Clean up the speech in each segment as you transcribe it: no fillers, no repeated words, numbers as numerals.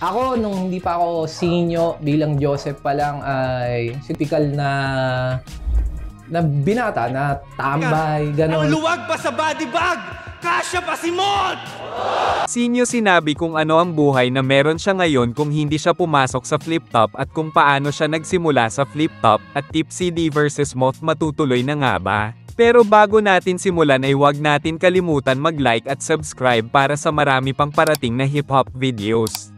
Ako, nung hindi pa ako sinyo bilang Joseph pa lang ay typical na binata, na tambay, Ang gano'n. luwag pa sa body bag! Kasya pa si Mot! Sinyo sinabi kung ano ang buhay na meron siya ngayon kung hindi siya pumasok sa flip top at kung paano siya nagsimula sa flip top at Tipsy D versus Moth matutuloy na nga ba? Pero bago natin simulan ay huwag natin kalimutan mag-like at subscribe para sa marami pang parating na hip-hop videos.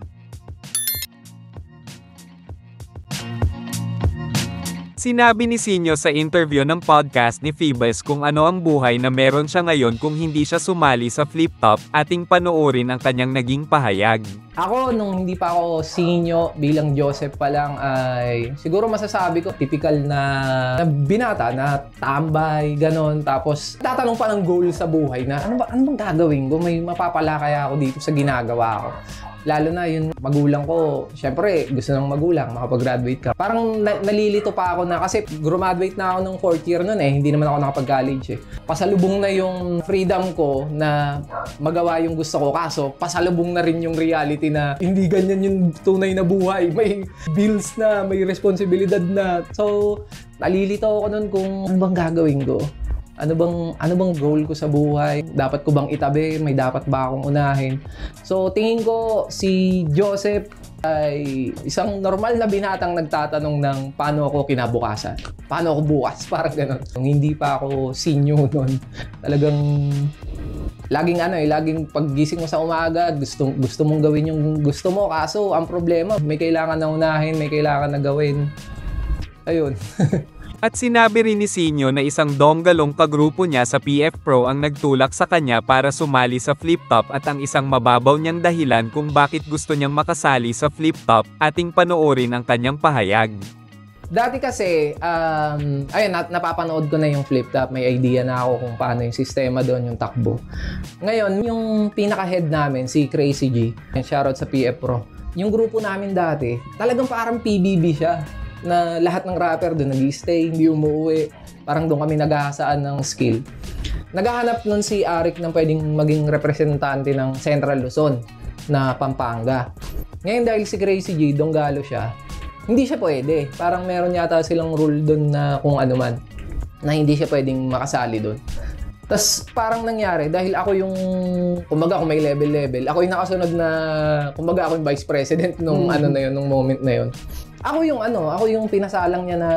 Sinabi ni Sinyo sa interview ng podcast ni Phoebus kung ano ang buhay na meron siya ngayon kung hindi siya sumali sa flip top, ating panoorin ang kanyang naging pahayag. Ako, nung hindi pa ako sinyo bilang Joseph pa lang ay siguro masasabi ko typical na binata, na tambay, gano'n. Tapos tatanong pa ng goal sa buhay na ano bang gagawin ko? May mapapala kaya ako dito sa ginagawa ko? Lalo na yung magulang ko, syempre gusto ng magulang, makapag-graduate ka. Parang nalilito pa ako na kasi graduate na ako ng 4th year nun hindi naman ako nakapag-college Pasalubong na yung freedom ko na magawa yung gusto ko, kaso pasalubong na rin yung reality na hindi ganyan yung tunay na buhay. May bills na, may responsibilidad na. So, nalilito ako nun kung ano bang gagawin ko. Ano bang goal ko sa buhay? Dapat ko bang itabi? May dapat ba akong unahin? So, tingin ko si Joseph ay isang normal na binatang nagtatanong ng paano ako kinabukasan. Paano ako bukas? Parang gano'n. Hindi pa ako senior nun. Talagang laging paggising mo sa umaga, gusto mong gawin yung gusto mo. Kaso, ang problema, may kailangan na unahin, may kailangan na gawin. Ayun. At sinabi rin ni Sinyo na isang donggalong kagrupo niya sa PF Pro ang nagtulak sa kanya para sumali sa flip top at ang isang mababaw niyang dahilan kung bakit gusto niyang makasali sa flip top, ating panoorin ang kanyang pahayag. Dati kasi, napapanood ko na yung flip top. May idea na ako kung paano yung sistema doon, yung takbo. Ngayon, yung pinaka-head namin, si Crazy G, shoutout sa PF Pro, yung grupo namin dati, talagang parang PBB siya. Na lahat ng rapper doon nag-stay, hindi umuwi. Parang doon kami naghahasaan ng skill. Naghahanap nun si Arik ng pwedeng maging representante ng Central Luzon na Pampanga. Ngayon dahil si Crazy G, donggalo siya, hindi siya pwede. Parang meron yata silang rule doon na kung ano man, na hindi siya pwedeng makasali doon. Tapos parang nangyari, dahil ako yung, kumbaga kung may level, ako yung nakasunod na, kumbaga ako yung vice president nung nung moment na yun. Ako yung pinasalang niya na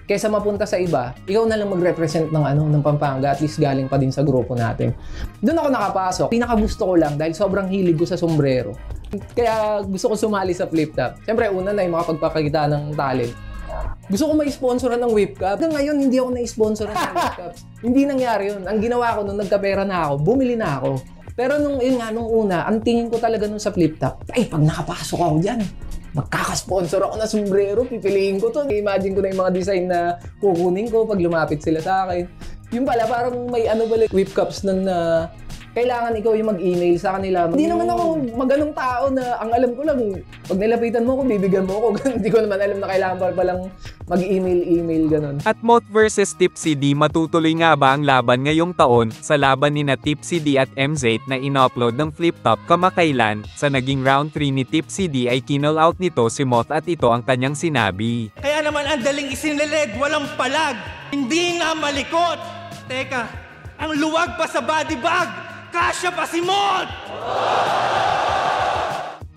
kaysa mapunta sa iba, ikaw na lang mag-represent ng Pampanga, at least galing pa din sa grupo natin. Doon ako nakapasok. Pinakagusto ko lang dahil sobrang hilig ko sa sombrero. Kaya gusto ko sumali sa flip top. Siyempre, una na yung makapagpakita ng talent. Gusto ko may sponsoran ng whip cup. Hanggang ngayon, hindi ako na-sponsoran ng whip cups. Hindi nangyari yun. Ang ginawa ko nung nagkapera na ako, bumili na ako. Pero nung una, ang tingin ko talaga nung sa flip top, pag nakapasok ako dyan, magkakasponsor ako na sombrero, pipiliin ko to. Imagine ko na yung mga design na kukunin ko pag lumapit sila sa akin. Yung pala, parang may whip cups nun na kailangan ikaw yung mag-email sa kanila. Hindi naman ako maganong tao na ang alam ko lang, pag nilapitan mo ako, bibigyan mo ako. Hindi ko naman alam na kailangan pa palang mag-email, ganun. At Moth versus Tipsy D, matutuloy nga ba ang laban ngayong taon sa laban ni na Tipsy D at MZ na in-upload ng flip top kamakailan? Sa naging round 3 ni Tipsy D ay kinall out nito si Moth at ito ang kanyang sinabi. Kaya naman ang daling isinilid, walang palag, hindi nga malikot. Teka, ang luwag pa sa body bag! Kasya pa si Mot!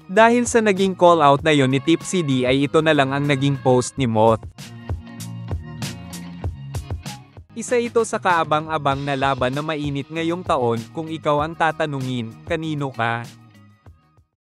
Dahil sa naging call out na yon ni Tipsy D ay ito na lang ang naging post ni Moth. Isa ito sa kaabang-abang na laban na mainit ngayong taon. Kung ikaw ang tatanungin, kanino ka?